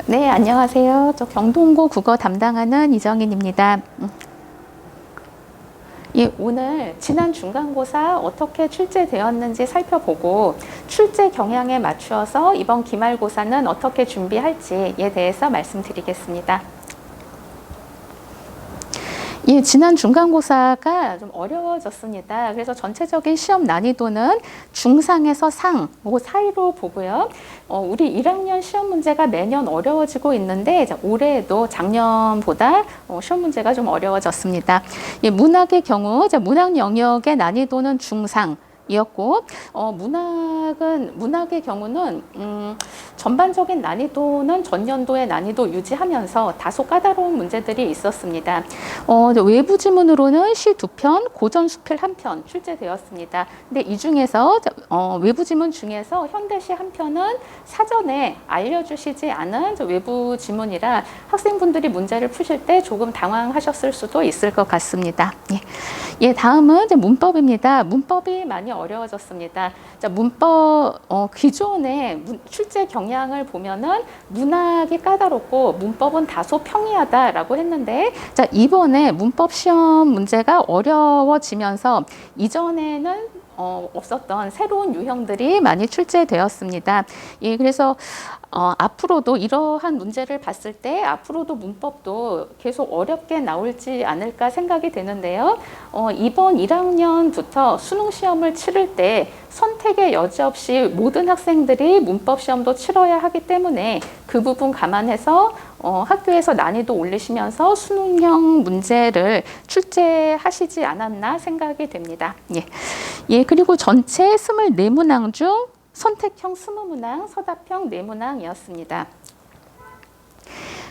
네, 안녕하세요. 저 경동고 국어 담당하는 이정인입니다. 예, 오늘 지난 중간고사 어떻게 출제되었는지 살펴보고 출제 경향에 맞추어서 이번 기말고사는 어떻게 준비할지에 대해서 말씀드리겠습니다. 예, 지난 중간고사가 좀 어려워졌습니다. 그래서 전체적인 시험 난이도는 중상에서 상, 그 사이로 보고요. 우리 1학년 시험 문제가 매년 어려워지고 있는데 올해도 작년보다 시험 문제가 좀 어려워졌습니다. 예, 문학의 경우 문학 영역의 난이도는 중상, 이었고 문학의 경우는 전반적인 난이도는 전년도의 난이도 유지하면서 다소 까다로운 문제들이 있었습니다. 외부 지문으로는 시 2편, 고전 수필 1편 출제되었습니다. 근데 이 중에서 외부 지문 중에서 현대시 1편은 사전에 알려주시지 않은 외부 지문이라 학생분들이 문제를 푸실 때 조금 당황하셨을 수도 있을 것 같습니다. 예, 다음은 문법입니다. 문법이 많이 어려워졌습니다. 자, 문법 기존의 출제 경향을 보면은 문학이 까다롭고 문법은 다소 평이하다라고 했는데, 자, 이번에 문법 시험 문제가 어려워지면서 이전에는 없었던 새로운 유형들이 많이 출제되었습니다. 예, 그래서 앞으로도 이러한 문제를 봤을 때 앞으로도 문법도 계속 어렵게 나올지 않을까 생각이 되는데요. 이번 1학년부터 수능 시험을 치를 때 선택의 여지 없이 모든 학생들이 문법 시험도 치러야 하기 때문에 그 부분 감안해서 학교에서 난이도 올리시면서 수능형 문제를 출제하시지 않았나 생각이 됩니다. 예, 그리고 전체 24문항 중 선택형 20문항, 서답형 4문항이었습니다.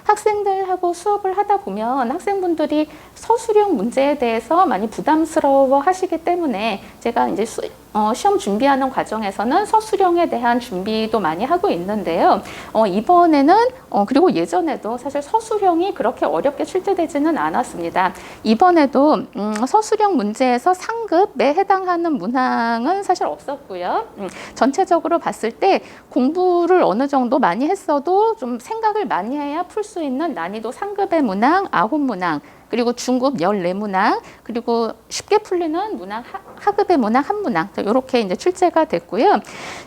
학생들하고 수업을 하다 보면 학생분들이 서술형 문제에 대해서 많이 부담스러워 하시기 때문에 제가 이제 시험 준비하는 과정에서는 서술형에 대한 준비도 많이 하고 있는데요. 이번에는 그리고 예전에도 사실 서술형이 그렇게 어렵게 출제되지는 않았습니다. 이번에도 서술형 문제에서 상급에 해당하는 문항은 사실 없었고요. 전체적으로 봤을 때 공부를 어느 정도 많이 했어도 좀 생각을 많이 해야 풀 수 있는 난이도 상급의 문항 9문항, 그리고 중급 14문항, 그리고 쉽게 풀리는 문항 하급의 문항 1문항, 이렇게 이제 출제가 됐고요.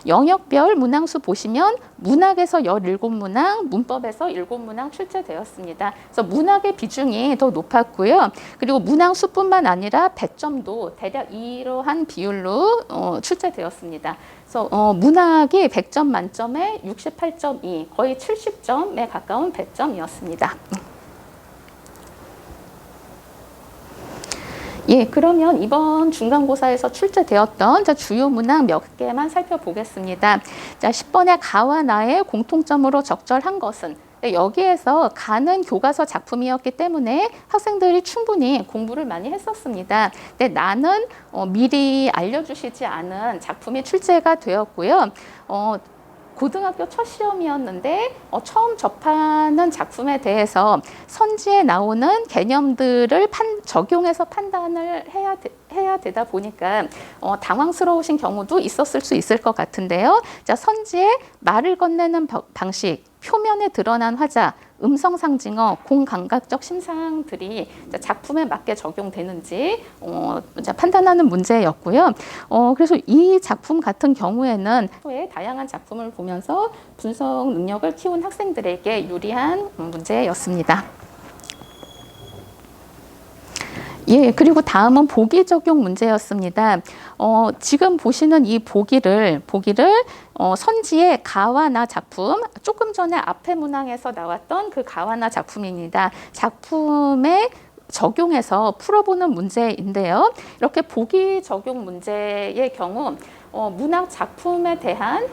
영역별 문항수 보시면 문학에서 17문항, 문법에서 7문항 출제되었습니다. 그래서 문학의 비중이 더 높았고요. 그리고 문항수뿐만 아니라 배점도 대략 이러한 비율로 출제되었습니다. 그래서 문학이 100점 만점에 68.2, 거의 70점에 가까운 배점이었습니다. 예, 그러면 이번 중간고사에서 출제되었던 주요 문항 몇 개만 살펴보겠습니다. 자, 10번의 가와 나의 공통점으로 적절한 것은, 여기에서 가는 교과서 작품이었기 때문에 학생들이 충분히 공부를 많이 했었습니다. 근데 나는 미리 알려주시지 않은 작품이 출제가 되었고요. 고등학교 첫 시험이었는데 처음 접하는 작품에 대해서 선지에 나오는 개념들을 적용해서 판단을 해야 되다 보니까 당황스러우신 경우도 있었을 수 있을 것 같은데요. 자, 선지에 말을 건네는 방식, 표면에 드러난 화자, 음성 상징어, 공감각적 심상들이 작품에 맞게 적용되는지 판단하는 문제였고요. 그래서 이 작품 같은 경우에는 다양한 작품을 보면서 분석 능력을 키운 학생들에게 유리한 문제였습니다. 예, 그리고 다음은 보기 적용 문제였습니다. 지금 보시는 이 보기를 선지의 가와 나 작품, 조금 전에 앞에 문항에서 나왔던 그 가와 나 작품입니다. 작품에 적용해서 풀어보는 문제인데요. 이렇게 보기 적용 문제의 경우 문학 작품에 대한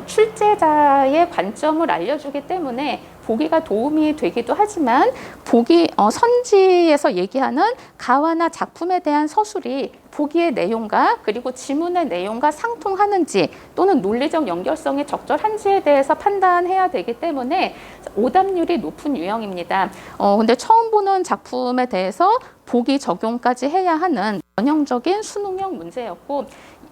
출제자의 관점을 알려주기 때문에 보기가 도움이 되기도 하지만 선지에서 얘기하는 가와나 작품에 대한 서술이 보기의 내용과 그리고 지문의 내용과 상통하는지 또는 논리적 연결성이 적절한지에 대해서 판단해야 되기 때문에 오답률이 높은 유형입니다. 근데 처음 보는 작품에 대해서 보기 적용까지 해야 하는 전형적인 수능형 문제였고,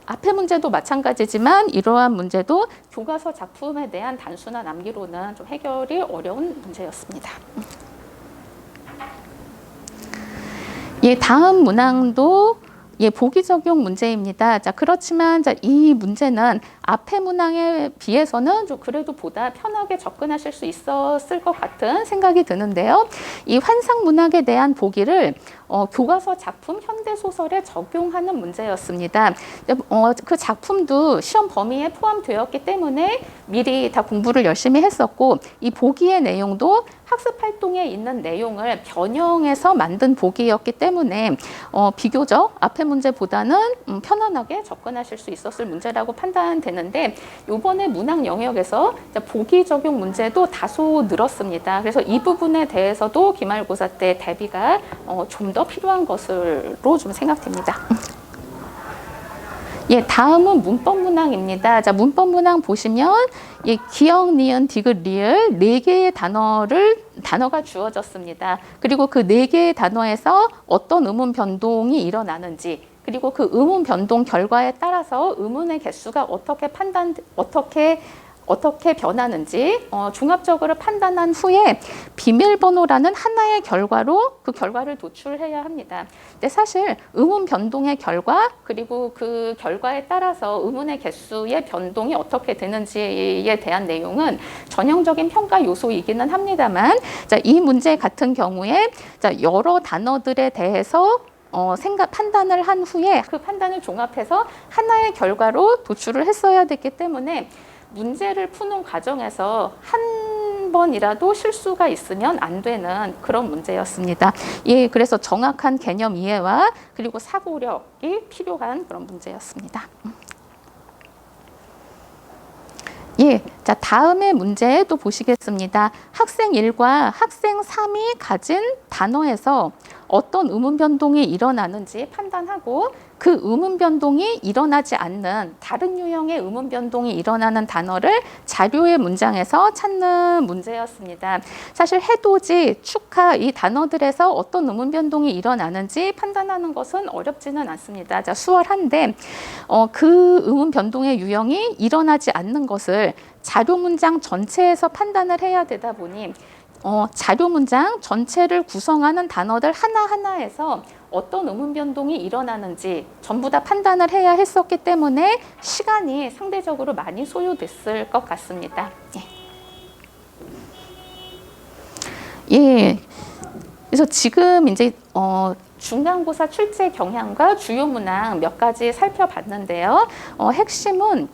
앞의 문제도 마찬가지지만 이러한 문제도 교과서 작품에 대한 단수나 남기로는 좀 해결이 어려운 문제였습니다. 예, 다음 문항도 보기 적용 문제입니다. 자, 그렇지만 이 문제는 앞의 문항에 비해서는 좀 그래도 보다 편하게 접근하실 수 있었을 것 같은 생각이 드는데요. 이 환상 문학에 대한 보기를 교과서 작품 현대소설에 적용하는 문제였습니다. 그 작품도 시험 범위에 포함되었기 때문에 미리 다 공부를 열심히 했었고 이 보기의 내용도 학습 활동에 있는 내용을 변형해서 만든 보기였기 때문에 비교적 앞의 문제보다는 편안하게 접근하실 수 있었을 문제라고 판단되는데 이번에 문학 영역에서 보기 적용 문제도 다소 늘었습니다. 그래서 이 부분에 대해서도 기말고사 때 대비가 좀 더 필요한 것으로 좀 생각됩니다. 예, 다음은 문법 문항입니다. 자, 문법 문항 보시면 기역, 니은, 디귿, 리을 4개의 단어가 주어졌습니다. 그리고 그 4개의 단어에서 어떤 의문 변동이 일어나는지 그리고 그 의문 변동 결과에 따라서 의문의 개수가 어떻게 변하는지 종합적으로 판단한 후에 비밀번호라는 하나의 결과로 그 결과를 도출해야 합니다. 근데 사실 의문 변동의 결과 그리고 그 결과에 따라서 의문의 개수의 변동이 어떻게 되는지에 대한 내용은 전형적인 평가 요소이기는 합니다만 이 문제 같은 경우에 여러 단어들에 대해서 판단을 한 후에 그 판단을 종합해서 하나의 결과로 도출을 했어야 됐기 때문에 문제를 푸는 과정에서 한 번이라도 실수가 있으면 안 되는 그런 문제였습니다. 예, 그래서 정확한 개념 이해와 그리고 사고력이 필요한 그런 문제였습니다. 예, 자, 다음의 문제 또 보시겠습니다. 학생 1과 학생 3이 가진 단어에서 어떤 의문 변동이 일어나는지 판단하고 그 의문 변동이 일어나지 않는 다른 유형의 의문 변동이 일어나는 단어를 자료의 문장에서 찾는 문제였습니다. 사실 해돋이, 축하 이 단어들에서 어떤 의문 변동이 일어나는지 판단하는 것은 어렵지는 않습니다. 자, 수월한데 그 의문 변동의 유형이 일어나지 않는 것을 자료 문장 전체에서 판단을 해야 되다 보니 자료 문장 전체를 구성하는 단어들 하나하나에서 어떤 의문 변동이 일어나는지 전부 다 판단을 해야 했었기 때문에 시간이 상대적으로 많이 소요됐을 것 같습니다. 예. 그래서 지금 이제 중간고사 출제 경향과 주요 문항 몇 가지 살펴봤는데요. 핵심은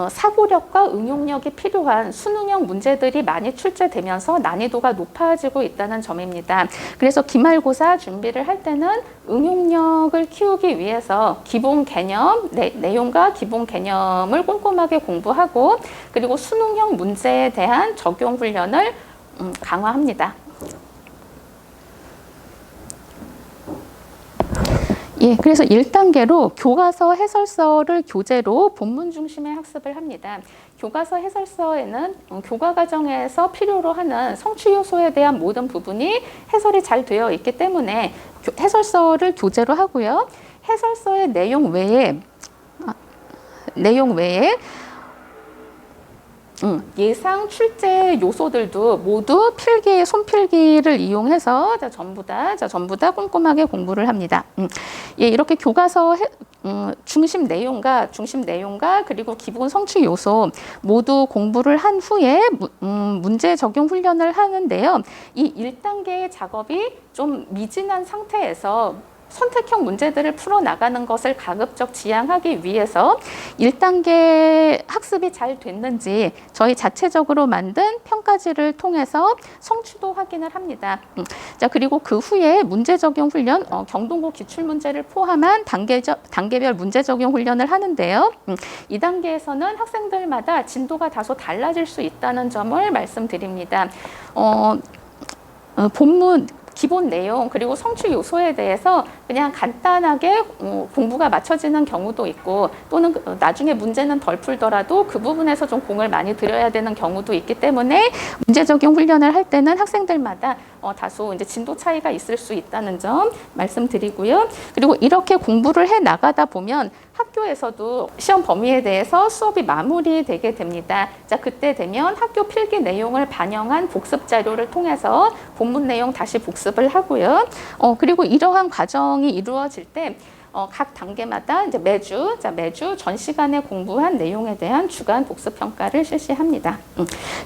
사고력과 응용력이 필요한 수능형 문제들이 많이 출제되면서 난이도가 높아지고 있다는 점입니다. 그래서 기말고사 준비를 할 때는 응용력을 키우기 위해서 기본 개념, 내용과 기본 개념을 꼼꼼하게 공부하고 그리고 수능형 문제에 대한 적용 훈련을 강화합니다. 예, 그래서 1단계로 교과서 해설서를 교재로 본문 중심의 학습을 합니다. 교과서 해설서에는 교과 과정에서 필요로 하는 성취 요소에 대한 모든 부분이 해설이 잘 되어 있기 때문에 해설서를 교재로 하고요. 해설서의 내용 외에 예상 출제 요소들도 모두 손필기를 이용해서 전부 다 꼼꼼하게 공부를 합니다. 예, 이렇게 교과서 중심 내용과 그리고 기본 성취 요소 모두 공부를 한 후에 문제 적용 훈련을 하는데요. 이 1단계의 작업이 좀 미진한 상태에서 선택형 문제들을 풀어나가는 것을 가급적 지향하기 위해서 1단계 학습이 잘 됐는지 저희 자체적으로 만든 평가지를 통해서 성취도 확인을 합니다. 자, 그리고 그 후에 문제 적용 훈련, 경동고 기출문제를 포함한 단계별 문제 적용 훈련을 하는데요. 이 단계에서는 학생들마다 진도가 다소 달라질 수 있다는 점을 말씀드립니다. 기본 내용 그리고 성취 요소에 대해서 그냥 간단하게 공부가 맞춰지는 경우도 있고 또는 나중에 문제는 덜 풀더라도 그 부분에서 좀 공을 많이 들여야 되는 경우도 있기 때문에 문제 적용 훈련을 할 때는 학생들마다 다소 이제 진도 차이가 있을 수 있다는 점 말씀드리고요. 그리고 이렇게 공부를 해 나가다 보면 학교에서도 시험 범위에 대해서 수업이 마무리되게 됩니다. 자, 그때 되면 학교 필기 내용을 반영한 복습 자료를 통해서 본문 내용 다시 복습을 하고요. 그리고 이러한 과정이 이루어질 때 각 단계마다 이제 매주 전 시간에 공부한 내용에 대한 주간 복습 평가를 실시합니다.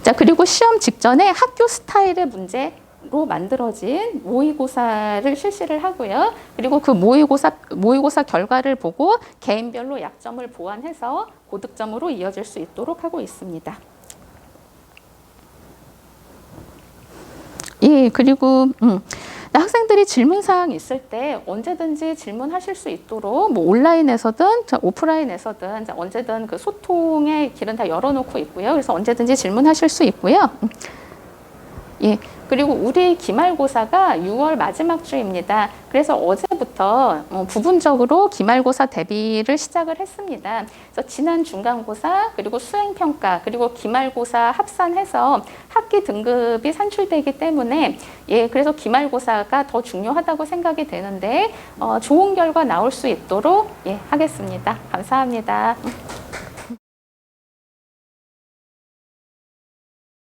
자, 그리고 시험 직전에 학교 스타일의 문제로 만들어진 모의고사를 실시를 하고요. 그리고 그 모의고사 결과를 보고 개인별로 약점을 보완해서 고득점으로 이어질 수 있도록 하고 있습니다. 예, 그리고 학생들이 질문사항 있을 때 언제든지 질문하실 수 있도록 뭐 온라인에서든 오프라인에서든 언제든 그 소통의 길은 다 열어놓고 있고요. 그래서 언제든지 질문하실 수 있고요. 예. 그리고 우리 기말고사가 6월 마지막 주입니다. 그래서 어제부터 부분적으로 기말고사 대비를 시작을 했습니다. 그래서 지난 중간고사 그리고 수행평가 그리고 기말고사 합산해서 학기 등급이 산출되기 때문에 그래서 기말고사가 더 중요하다고 생각이 되는데 좋은 결과 나올 수 있도록 하겠습니다. 감사합니다.